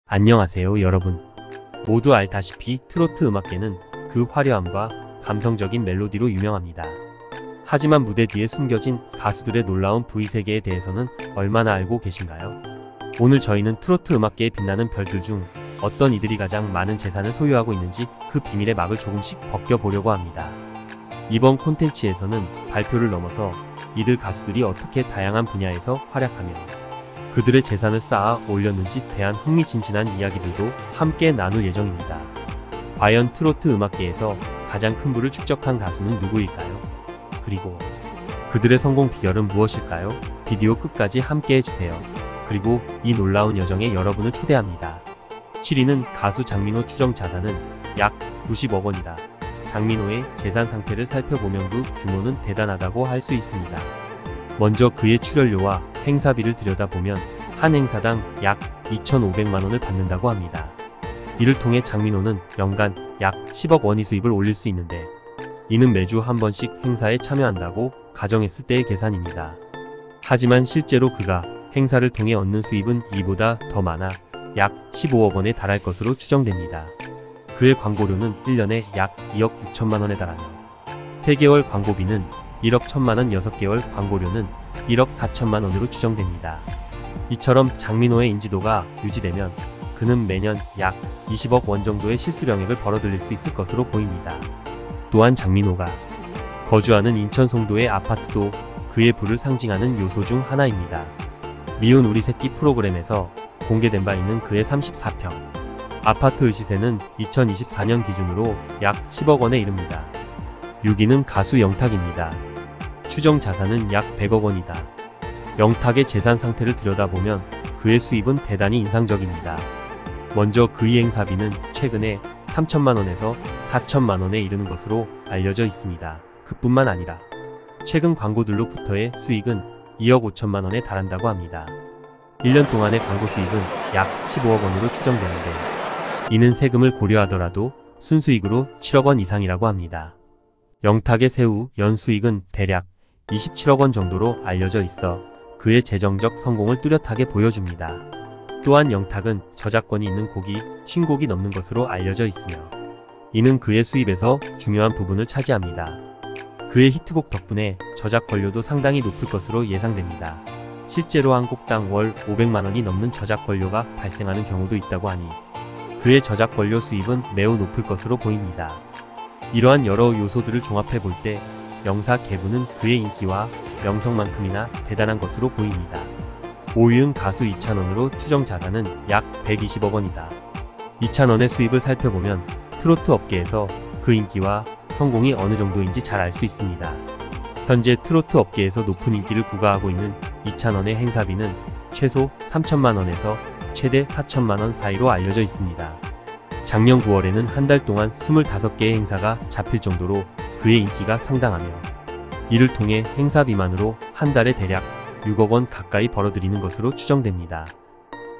안녕하세요 여러분. 모두 알다시피 트로트 음악계는 그 화려함과 감성적인 멜로디로 유명합니다. 하지만 무대 뒤에 숨겨진 가수들의 놀라운 V세계에 대해서는 얼마나 알고 계신가요? 오늘 저희는 트로트 음악계에 빛나는 별들 중 어떤 이들이 가장 많은 재산을 소유하고 있는지 그 비밀의 막을 조금씩 벗겨보려고 합니다. 이번 콘텐츠에서는 발표를 넘어서 이들 가수들이 어떻게 다양한 분야에서 활약하며 그들의 재산을 쌓아 올렸는지 대한 흥미진진한 이야기들도 함께 나눌 예정입니다. 과연 트로트 음악계에서 가장 큰 부를 축적한 가수는 누구일까요? 그리고 그들의 성공 비결은 무엇일까요? 비디오 끝까지 함께 해주세요. 그리고 이 놀라운 여정에 여러분을 초대합니다. 7위는 가수 장민호. 추정 자산은 약 90억 원이다. 장민호의 재산 상태를 살펴보면 그 규모는 대단하다고 할 수 있습니다. 먼저 그의 출연료와 행사비를 들여다보면 한 행사당 약 2,500만 원을 받는다고 합니다. 이를 통해 장민호는 연간 약 10억 원의 수입을 올릴 수 있는데 이는 매주 한 번씩 행사에 참여한다고 가정했을 때의 계산입니다. 하지만 실제로 그가 행사를 통해 얻는 수입은 이보다 더 많아 약 15억 원에 달할 것으로 추정됩니다. 그의 광고료는 1년에 약 2억 6천만 원에 달하며 3개월 광고비는 1억 1천만 원, 6개월 광고료는 1억 4천만 원으로 추정됩니다. 이처럼 장민호의 인지도가 유지되면 그는 매년 약 20억 원 정도의 실수령액을 벌어들일 수 있을 것으로 보입니다. 또한 장민호가 거주하는 인천 송도의 아파트도 그의 부를 상징하는 요소 중 하나입니다. 미운 우리 새끼 프로그램에서 공개된 바 있는 그의 34평 아파트의 시세는 2024년 기준으로 약 10억 원에 이릅니다. 6위는 가수 영탁입니다. 추정 자산은 약 100억 원이다. 영탁의 재산 상태를 들여다보면 그의 수입은 대단히 인상적입니다. 먼저 그의 행사비는 최근에 3천만 원에서 4천만 원에 이르는 것으로 알려져 있습니다. 그뿐만 아니라 최근 광고들로부터의 수익은 2억 5천만 원에 달한다고 합니다. 1년 동안의 광고 수익은 약 15억 원으로 추정되는데 이는 세금을 고려하더라도 순수익으로 7억 원 이상이라고 합니다. 영탁의 세후 연수익은 대략 27억 원 정도로 알려져 있어 그의 재정적 성공을 뚜렷하게 보여줍니다. 또한 영탁은 저작권이 있는 곡이 50곡이 넘는 것으로 알려져 있으며 이는 그의 수입에서 중요한 부분을 차지합니다. 그의 히트곡 덕분에 저작권료도 상당히 높을 것으로 예상됩니다. 실제로 한 곡당 월 500만 원이 넘는 저작권료가 발생하는 경우도 있다고 하니 그의 저작권료 수입은 매우 높을 것으로 보입니다. 이러한 여러 요소들을 종합해 볼 때 영사 계부는 그의 인기와 명성만큼이나 대단한 것으로 보입니다. 5위는 가수 이찬원으로 추정 자산은 약 120억 원이다. 이찬원의 수입을 살펴보면 트로트 업계에서 그 인기와 성공이 어느 정도인지 잘 알 수 있습니다. 현재 트로트 업계에서 높은 인기를 구가하고 있는 이찬원의 행사비는 최소 3천만 원에서 최대 4천만 원 사이로 알려져 있습니다. 작년 9월에는 한 달 동안 25개의 행사가 잡힐 정도로 그의 인기가 상당하며 이를 통해 행사비만으로 한 달에 대략 6억 원 가까이 벌어들이는 것으로 추정됩니다.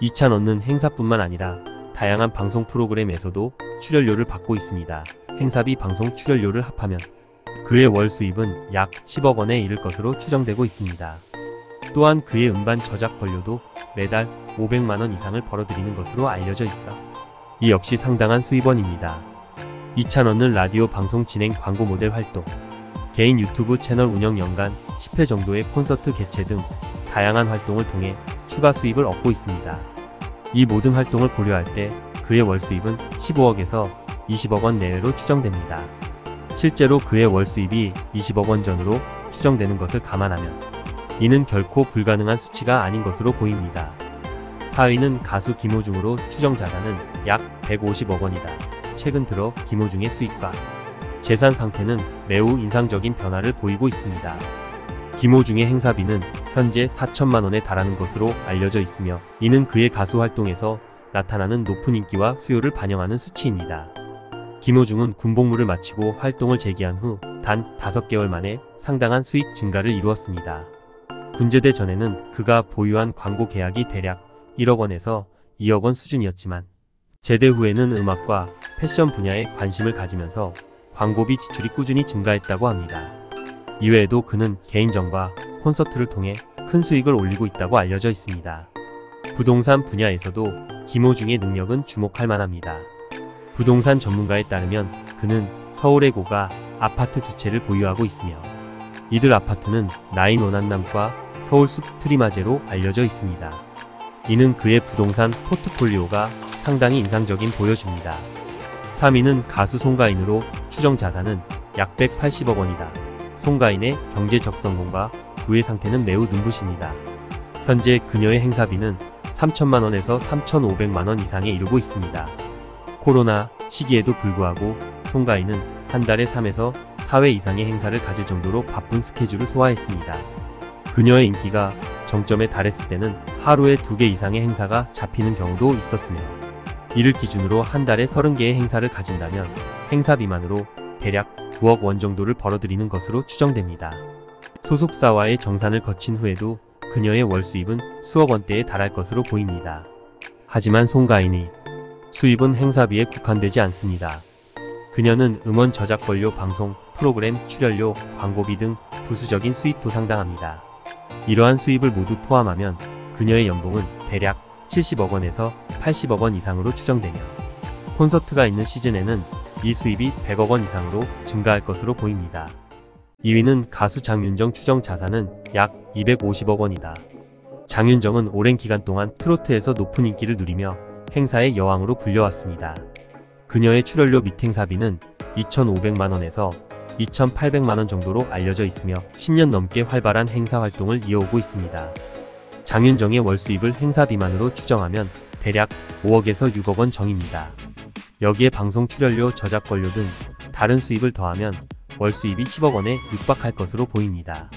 이찬원은 행사뿐만 아니라 다양한 방송 프로그램에서도 출연료를 받고 있습니다. 행사비, 방송 출연료를 합하면 그의 월 수입은 약 10억 원에 이를 것으로 추정되고 있습니다. 또한 그의 음반 저작권료도 매달 500만 원 이상을 벌어들이는 것으로 알려져 있어 이 역시 상당한 수입원입니다. 이찬원은 라디오 방송 진행, 광고 모델 활동, 개인 유튜브 채널 운영, 연간 10회 정도의 콘서트 개최 등 다양한 활동을 통해 추가 수입을 얻고 있습니다. 이 모든 활동을 고려할 때 그의 월 수입은 15억에서 20억 원 내외로 추정됩니다. 실제로 그의 월 수입이 20억 원 전후로 추정되는 것을 감안하면 이는 결코 불가능한 수치가 아닌 것으로 보입니다. 4위는 가수 김호중으로 추정 자산은 약 150억 원이다. 최근 들어 김호중의 수입과 재산 상태는 매우 인상적인 변화를 보이고 있습니다. 김호중의 행사비는 현재 4천만 원에 달하는 것으로 알려져 있으며 이는 그의 가수 활동에서 나타나는 높은 인기와 수요를 반영하는 수치입니다. 김호중은 군복무를 마치고 활동을 재개한 후 단 5개월 만에 상당한 수익 증가를 이루었습니다. 군제대 전에는 그가 보유한 광고 계약이 대략 1억 원에서 2억 원 수준이었지만 제대 후에는 음악과 패션 분야에 관심을 가지면서 광고비 지출이 꾸준히 증가했다고 합니다. 이외에도 그는 개인전과 콘서트를 통해 큰 수익을 올리고 있다고 알려져 있습니다. 부동산 분야에서도 김호중의 능력은 주목할 만합니다. 부동산 전문가에 따르면 그는 서울의 고가 아파트 2채를 보유하고 있으며 이들 아파트는 나인 원한남과 서울숲 트리마제로 알려져 있습니다. 이는 그의 부동산 포트폴리오가 상당히 인상적인 보여줍니다. 3위는 가수 송가인으로 추정 자산은 약 180억 원이다. 송가인의 경제적 성공과 부의 상태는 매우 눈부십니다. 현재 그녀의 행사비는 3천만 원에서 3,500만 원 이상에 이르고 있습니다. 코로나 시기에도 불구하고 송가인은 한 달에 3에서 4회 이상의 행사를 가질 정도로 바쁜 스케줄을 소화했습니다. 그녀의 인기가 정점에 달했을 때는 하루에 2개 이상의 행사가 잡히는 경우도 있었으며 이를 기준으로 한 달에 30개의 행사를 가진다면 행사비만으로 대략 9억 원 정도를 벌어들이는 것으로 추정됩니다. 소속사와의 정산을 거친 후에도 그녀의 월 수입은 수억 원대에 달할 것으로 보입니다. 하지만 송가인의 수입은 행사비에 국한되지 않습니다. 그녀는 음원 저작권료, 방송, 프로그램, 출연료, 광고비 등 부수적인 수입도 상당합니다. 이러한 수입을 모두 포함하면 그녀의 연봉은 대략 70억 원에서 80억 원 이상으로 추정되며 콘서트가 있는 시즌에는 이 수입이 100억 원 이상으로 증가할 것으로 보입니다. 2위는 가수 장윤정, 추정 자산은 약 250억 원이다. 장윤정은 오랜 기간 동안 트로트에서 높은 인기를 누리며 행사의 여왕으로 불려왔습니다. 그녀의 출연료 및 행사비는 2,500만 원에서 2,800만 원 정도로 알려져 있으며 10년 넘게 활발한 행사 활동을 이어오고 있습니다. 장윤정의 월 수입을 행사비만으로 추정하면 대략 5억에서 6억 원 정입니다. 여기에 방송 출연료, 저작권료 등 다른 수입을 더하면 월 수입이 10억 원에 육박할 것으로 보입니다.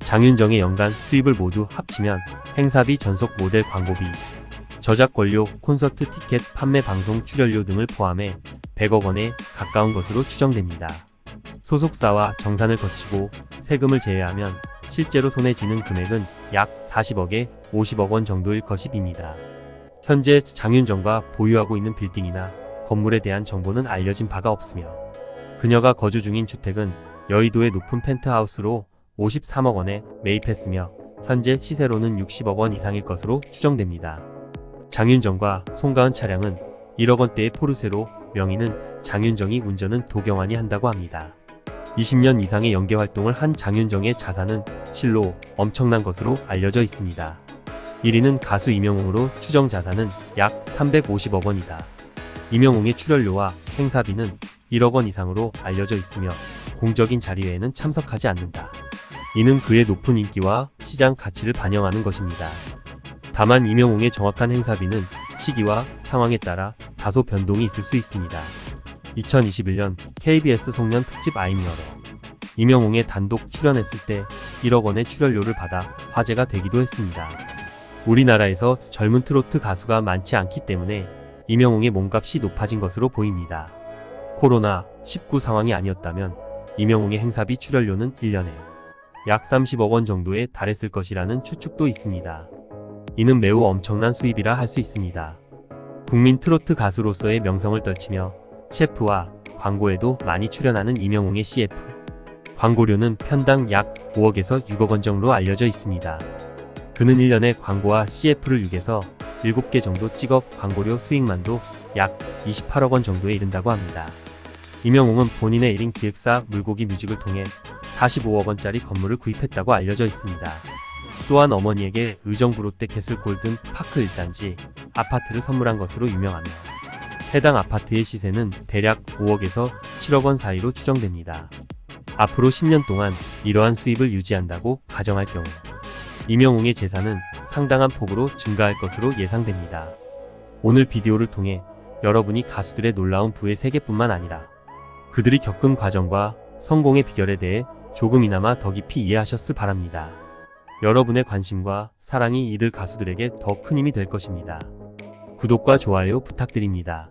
장윤정의 연간 수입을 모두 합치면 행사비, 전속 모델 광고비, 저작권료, 콘서트 티켓 판매, 방송 출연료 등을 포함해 100억 원에 가까운 것으로 추정됩니다. 소속사와 정산을 거치고 세금을 제외하면 실제로 손에 쥐는 금액은 약 40억에 50억 원 정도일 것입니다. 현재 장윤정과 보유하고 있는 빌딩이나 건물에 대한 정보는 알려진 바가 없으며 그녀가 거주 중인 주택은 여의도의 높은 펜트하우스로 53억 원에 매입했으며 현재 시세로는 60억 원 이상일 것으로 추정됩니다. 장윤정과 송가은 차량은 1억 원대의 포르쉐로 명의는 장윤정이, 운전은 도경환이 한다고 합니다. 20년 이상의 연계 활동을 한 장윤정의 자산은 실로 엄청난 것으로 알려져 있습니다. 1위는 가수 임영웅으로 추정 자산은 약 350억 원이다. 임영웅의 출연료와 행사비는 1억 원 이상으로 알려져 있으며 공적인 자리회에는 참석하지 않는다. 이는 그의 높은 인기와 시장 가치를 반영하는 것입니다. 다만 임영웅의 정확한 행사비는 시기와 상황에 따라 다소 변동이 있을 수 있습니다. 2021년 KBS 송년 특집 I'm 여러 임영웅의 단독 출연했을 때 1억 원의 출연료를 받아 화제가 되기도 했습니다. 우리나라에서 젊은 트로트 가수가 많지 않기 때문에 임영웅의 몸값이 높아진 것으로 보입니다. 코로나19 상황이 아니었다면 임영웅의 행사비, 출연료는 1년에 약 30억 원 정도에 달했을 것이라는 추측도 있습니다. 이는 매우 엄청난 수입이라 할 수 있습니다. 국민 트로트 가수로서의 명성을 떨치며 셰프와 광고에도 많이 출연하는 임영웅의 CF 광고료는 편당 약 5억에서 6억 원 정도로 알려져 있습니다. 그는 1년에 광고와 CF를 6에서 7개 정도 찍어 광고료 수익만도 약 28억 원 정도에 이른다고 합니다. 임영웅은 본인의 1인 기획사 물고기 뮤직을 통해 45억 원짜리 건물을 구입했다고 알려져 있습니다. 또한 어머니에게 의정부 롯데 캐슬 골든 파크 1단지 아파트를 선물한 것으로 유명하며 해당 아파트의 시세는 대략 5억에서 7억 원 사이로 추정됩니다. 앞으로 10년 동안 이러한 수입을 유지한다고 가정할 경우 임영웅의 재산은 상당한 폭으로 증가할 것으로 예상됩니다. 오늘 비디오를 통해 여러분이 가수들의 놀라운 부의 세계뿐만 아니라 그들이 겪은 과정과 성공의 비결에 대해 조금이나마 더 깊이 이해하셨을 바랍니다. 여러분의 관심과 사랑이 이들 가수들에게 더 큰 힘이 될 것입니다. 구독과 좋아요 부탁드립니다.